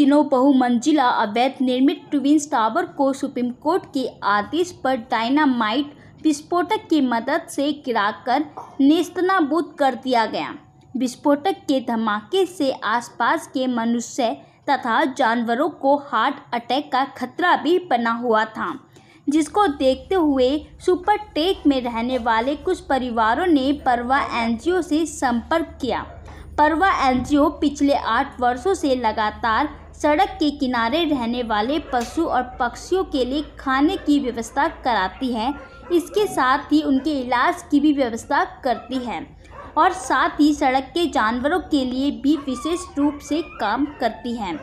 दिनों बहुमंजिला अवैध निर्मित ट्विन्स टावर को सुप्रीम कोर्ट के आदेश पर डायनामाइट विस्फोटक की मदद से गिराकर नेस्तनाबूद कर दिया गया। विस्फोटक के धमाके से आसपास के मनुष्य तथा जानवरों को हार्ट अटैक का खतरा भी बना हुआ था, जिसको देखते हुए सुपरटेक में रहने वाले कुछ परिवारों ने परवा एनजीओ से संपर्क किया। परवा एनजीओ पिछले 8 वर्षों से लगातार सड़क के किनारे रहने वाले पशु और पक्षियों के लिए खाने की व्यवस्था कराती है। इसके साथ ही उनके इलाज की भी व्यवस्था करती है और साथ ही सड़क के जानवरों के लिए भी विशेष रूप से काम करती है।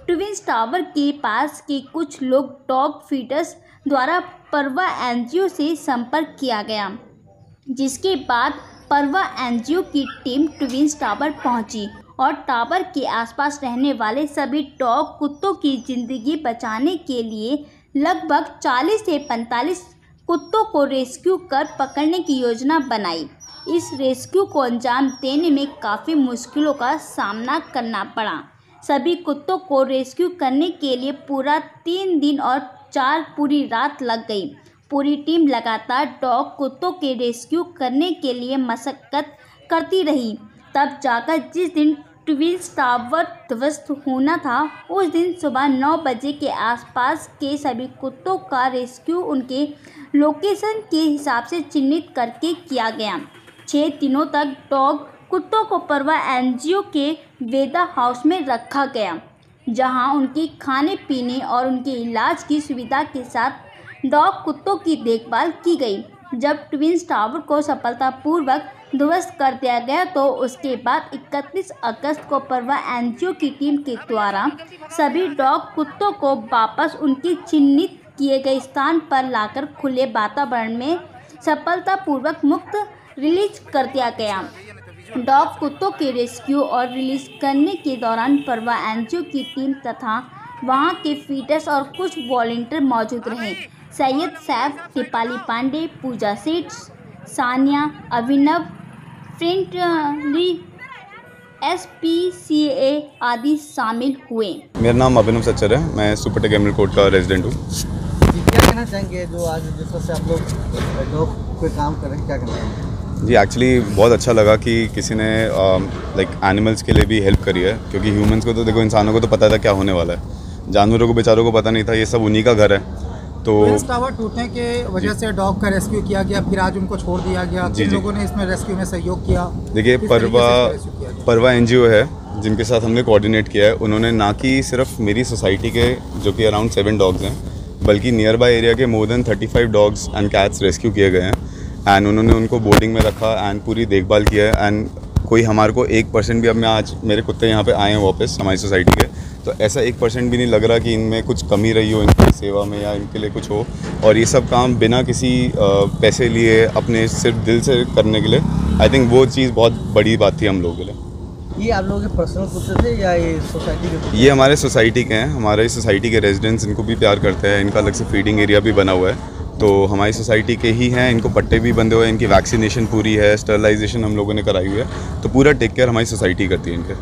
ट्विन्स टावर के पास के कुछ लोग डॉग फीडर्स द्वारा परवा एनजीओ से संपर्क किया गया, जिसके बाद परवा एनजीओ की टीम ट्विन्स टावर पहुंची और टावर के आसपास रहने वाले सभी डॉग कुत्तों की ज़िंदगी बचाने के लिए लगभग 40 से 45 कुत्तों को रेस्क्यू कर पकड़ने की योजना बनाई। इस रेस्क्यू को अंजाम देने में काफ़ी मुश्किलों का सामना करना पड़ा। सभी कुत्तों को रेस्क्यू करने के लिए पूरा 3 दिन और 4 पूरी रात लग गई। पूरी टीम लगातार डॉग कुत्तों के रेस्क्यू करने के लिए मशक्कत करती रही। तब जाकर जिस दिन ट्विन्स टावर ध्वस्त होना था, उस दिन सुबह 9 बजे के आसपास के सभी कुत्तों का रेस्क्यू उनके लोकेशन के हिसाब से चिन्हित करके किया गया। 6 दिनों तक डॉग कुत्तों को परवा एनजीओ के वेदा हाउस में रखा गया, जहां उनके खाने पीने और उनके इलाज की सुविधा के साथ डॉग कुत्तों की देखभाल की गई। जब ट्विन्स टावर को सफलतापूर्वक ध्वस्त कर दिया गया तो उसके बाद 31 अगस्त को परवा एनजीओ की टीम के द्वारा सभी डॉग कुत्तों को वापस उनके चिन्हित किए गए स्थान पर लाकर खुले वातावरण में सफलतापूर्वक मुक्त रिलीज कर दिया गया। डॉग कुत्तों के रेस्क्यू और रिलीज करने के दौरान परवा एनजीओ की टीम तथा वहां के फीडर्स और कुछ वॉलंटियर मौजूद रहे। सैयद सैफ, दीपाली पांडे, पूजा सेठ, सानिया, अभिनव, फ्रेंडली, SPCA आदि शामिल हुए। मेरा नाम अभिनव सच्चर है, मैं सुपरटेक एमरल्ड कोर्ट का रेजिडेंट हूँ। क्या कहना चाहेंगे जो आज जिस तरह से आप लोग डॉग पे काम कर रहे हैं, क्या कहना चाहेंगे? जी एक्चुअली बहुत अच्छा लगा कि किसी ने लाइक एनिमल्स के लिए भी हेल्प करी है, क्योंकि ह्यूमंस को तो देखो, इंसानों को तो पता था क्या होने वाला है, जानवरों को बेचारों को पता नहीं था। ये सब उन्हीं का घर है। तो ट्विन्स टावर टूटने के वजह से डॉग का रेस्क्यू किया गया, फिर आज उनको छोड़ दिया गया। किन लोगों ने इसमें रेस्क्यू में सहयोग किया? देखिए, परवा एनजीओ है जिनके साथ हमने कोऑर्डिनेट किया है। उन्होंने ना कि सिर्फ मेरी सोसाइटी के जो कि अराउंड 7 डॉग्स हैं, बल्कि नियर बाय एरिया के more than 35 dogs and cats rescue किए गए हैं। एंड उन्होंने उनको बोर्डिंग में रखा एंड पूरी देखभाल किया है। एंड कोई हमारे को 1% भी, अब मैं आज मेरे कुत्ते यहाँ पे आए हैं वापस हमारी सोसाइटी के, तो ऐसा 1% भी नहीं लग रहा कि इनमें कुछ कमी रही हो इनकी सेवा में या इनके लिए कुछ हो। और ये सब काम बिना किसी पैसे लिए, अपने सिर्फ दिल से करने के लिए, आई थिंक वो चीज़ बहुत बड़ी बात थी हम लोगों के लिए। ये आप लोगों के पर्सनल कुत्ते थे या ये सोसाइटी के कुत्ते? ये हमारे सोसाइटी के हैं, हमारे सोसाइटी के रेजिडेंट्स इनको भी प्यार करते हैं। इनका अलग से फीडिंग एरिया भी बना हुआ है, तो हमारी सोसाइटी के ही हैं। इनको पट्टे भी बंधे हुए हैं, इनकी वैक्सीनेशन पूरी है, स्टरलाइजेशन हम लोगों ने कराई हुई है, तो पूरा टेक केयर हमारी सोसाइटी करती है इनके।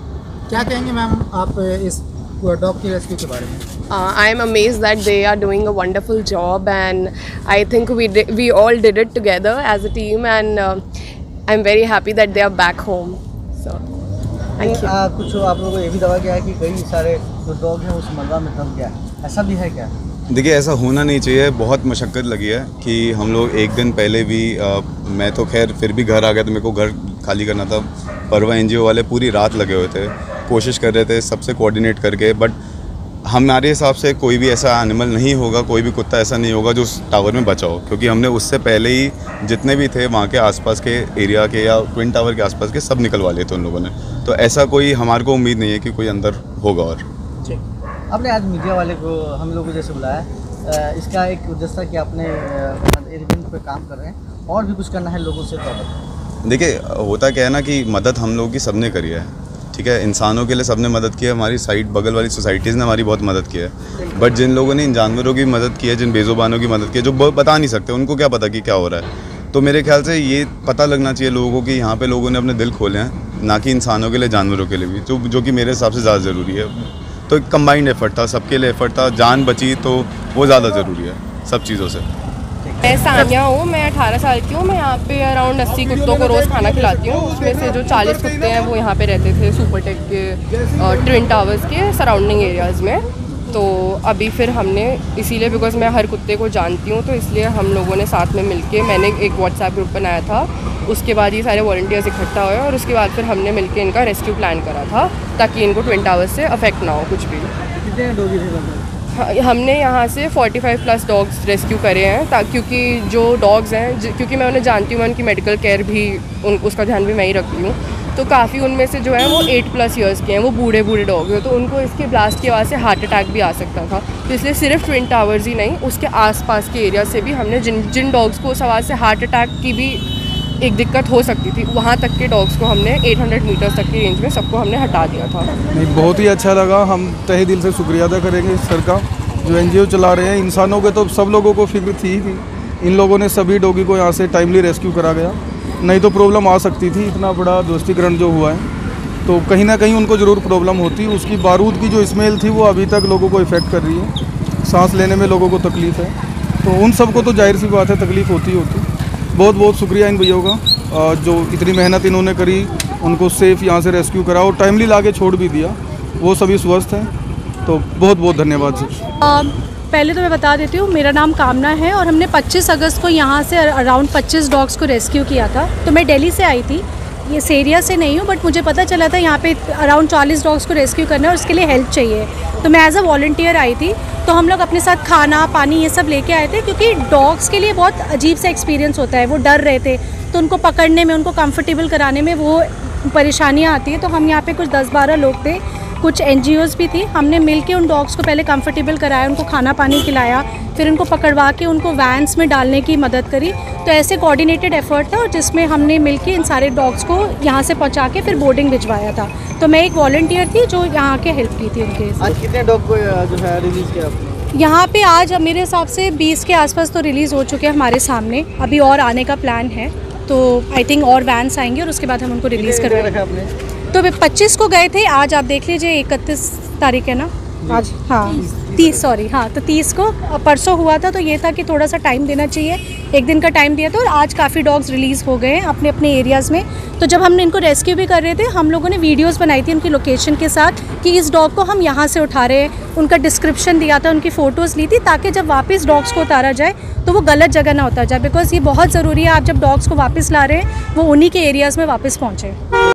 क्या कहेंगे मैम आप इस डॉग की रेस्क्यू के बारे में? I am amazed that they are doing a wonderful job, and I think we all did it together as a team, and I'm very happy that they are back home. So thank you. कुछ आप लोगों को ये भी दवा गया है कि कई सारे जो डॉग हैं उस मलबा में दब गया, ऐसा भी है क्या? देखिए, ऐसा होना नहीं चाहिए। बहुत मशक्क़त लगी है कि हम लोग एक दिन पहले भी मैं तो खैर फिर भी घर आ गया, तो मेरे को घर खाली करना था। परवा एनजीओ वाले पूरी रात लगे हुए थे, कोशिश कर रहे थे सबसे कोऑर्डिनेट करके, बट हमारे हिसाब से कोई भी ऐसा एनिमल नहीं होगा, कोई भी कुत्ता ऐसा नहीं होगा जो उस टावर में बचा हो, क्योंकि हमने उससे पहले ही जितने भी थे वहाँ के आसपास के एरिया के या ट्विन टावर के आसपास के सब निकलवा लिए थे उन लोगों ने। तो ऐसा कोई हमारे को उम्मीद नहीं है कि कोई अंदर होगा। और आपने आज मीडिया वाले को हम लोग को जैसे बुलाया, इसका एक उद्देश्य था कि अपने एरिया पे काम कर रहे हैं और भी कुछ करना है लोगों से, तो देखिए होता क्या है ना कि मदद हम लोगों की सबने करी है, ठीक है, इंसानों के लिए सबने मदद की है। हमारी साइड बगल वाली सोसाइटीज़ ने हमारी बहुत मदद की है, बट जिन लोगों ने इन जानवरों की मदद की है, जिन बेज़ुबानों की मदद की है, जो बता नहीं सकते, उनको क्या पता कि क्या हो रहा है। तो मेरे ख्याल से ये पता लगना चाहिए लोगों को कि यहाँ पे लोगों ने अपने दिल खोले हैं, ना कि इंसानों के लिए, जानवरों के लिए भी, जो कि मेरे हिसाब से ज़्यादा ज़रूरी है। तो एक कंबाइंड एफर्ट था, सबके लिए एफर्ट था, जान बची तो वो ज़्यादा ज़रूरी है सब चीज़ों से। मैं सानिया हूँ, मैं 18 साल की हूँ। मैं यहाँ पे अराउंड 80 कुत्तों को रोज़ खाना खिलाती हूँ। उसमें से जो 40 कुत्ते हैं वो यहाँ पे रहते थे सुपरटेक के ट्विन टावर्स के सराउंडिंग एरियाज़ में। तो अभी फिर हमने इसीलिए, बिकॉज़ मैं हर कुत्ते को जानती हूँ, तो इसलिए हम लोगों ने साथ में मिलके, मैंने एक व्हाट्सएप ग्रुप बनाया था, उसके बाद ये सारे वॉलंटियर्स इकट्ठा हुए और उसके बाद फिर हमने मिलके इनका रेस्क्यू प्लान करा था ताकि इनको ट्विन टावर्स से अफेक्ट ना हो कुछ भी। कितने डॉगी थे? हमने यहाँ से 45+ डॉग्स रेस्क्यू करे हैं, क्योंकि जो डॉग्स हैं, क्योंकि मैं उन्हें जानती हूँ, मैं उनकी मेडिकल केयर भी उसका ध्यान भी मैं ही रखती हूँ, तो काफ़ी उनमें से जो है वो 8+ ईयर्स के हैं, वो बूढ़े डॉग हैं, तो उनको इसके ब्लास्ट की आवाज़ से हार्ट अटैक भी आ सकता था। तो इसलिए सिर्फ ट्विन टावर्स ही नहीं, उसके आसपास के एरिया से भी हमने जिन डॉग्स को उस आवाज़ से हार्ट अटैक की भी एक दिक्कत हो सकती थी, वहाँ तक के डॉग्स को हमने 800 मीटर्स तक की रेंज में सबको हमने हटा दिया था। नहीं, बहुत ही अच्छा लगा। हम तहे दिल से शुक्रिया अदा करेंगे सर का, जो NGO चला रहे हैं। इंसानों के तो सब लोगों को फिक्र थी ही, इन लोगों ने सभी डॉगी को यहाँ से टाइमली रेस्क्यू करा गया, नहीं तो प्रॉब्लम आ सकती थी। इतना बड़ा दोस्तीकरण जो हुआ है तो कहीं ना कहीं उनको ज़रूर प्रॉब्लम होती। उसकी बारूद की जो स्मेल थी वो अभी तक लोगों को इफ़ेक्ट कर रही है, सांस लेने में लोगों को तकलीफ़ है, तो उन सबको तो जाहिर सी बात है तकलीफ़ होती। बहुत बहुत शुक्रिया इन भैया का, जो इतनी मेहनत इन्होंने करी, उनको सेफ़ यहाँ से रेस्क्यू करा और टाइमली ला के छोड़ भी दिया। वो सभी स्वस्थ हैं, तो बहुत बहुत धन्यवाद सर। पहले तो मैं बता देती हूँ, मेरा नाम कामना है और हमने 25 अगस्त को यहाँ से अराउंड 25 डॉग्स को रेस्क्यू किया था। तो मैं दिल्ली से आई थी, ये एरिया से नहीं हूँ, बट मुझे पता चला था यहाँ पे अराउंड 40 डॉग्स को रेस्क्यू करना है और उसके लिए हेल्प चाहिए। तो मैं एज अ वॉलंटियर आई थी, तो हम लोग अपने साथ खाना पानी ये सब लेके आए थे, क्योंकि डॉग्स के लिए बहुत अजीब सा एक्सपीरियंस होता है। वो डर रहे थे, तो उनको पकड़ने में, उनको कंफर्टेबल कराने में वो परेशानियाँ आती हैं। तो हम यहाँ पे कुछ 10-12 लोग थे, कुछ NGOs भी थी। हमने मिलके उन डॉग्स को पहले कंफर्टेबल कराया, उनको खाना पानी खिलाया, फिर उनको पकड़वा के उनको वैन्स में डालने की मदद करी। तो ऐसे कोऑर्डिनेटेड एफर्ट था, और जिसमें हमने मिलके इन सारे डॉग्स को यहाँ से पहुँचा के फिर बोर्डिंग भिजवाया था। तो मैं एक वॉलंटियर थी जो यहाँ के हेल्प की थी उनके। आज कितने डॉग को जो है रिलीज़ किया आपने? यहाँ पे आज मेरे हिसाब से 20 के आसपास तो रिलीज़ हो चुके हैं हमारे सामने। अभी और आने का प्लान है, तो आई थिंक और वैन्स आएंगे और उसके बाद हम उनको रिलीज़ करवाएंगे। तो 25 को गए थे, आज आप देख लीजिए 31 तारीख है ना आज, हाँ 30 हाँ, तो 30 को परसों हुआ था। तो ये था कि थोड़ा सा टाइम देना चाहिए, एक दिन का टाइम दिया था, और आज काफ़ी डॉग्स रिलीज़ हो गए हैं अपने अपने एरियाज़ में। तो जब हमने इनको रेस्क्यू भी कर रहे थे, हम लोगों ने वीडियोस बनाई थी उनकी लोकेशन के साथ कि इस डॉग को हम यहाँ से उठा रहे हैं, उनका डिस्क्रिप्शन दिया था, उनकी फ़ोटोज़ ली थी, ताकि जब वापस डॉग्स को उतारा जाए तो वो गलत जगह ना उतारा जाए, बिकॉज़ ये बहुत ज़रूरी है, आप जब डॉग्स को वापस ला रहे हैं वो उन्हीं के एरियाज़ में वापस पहुँचे।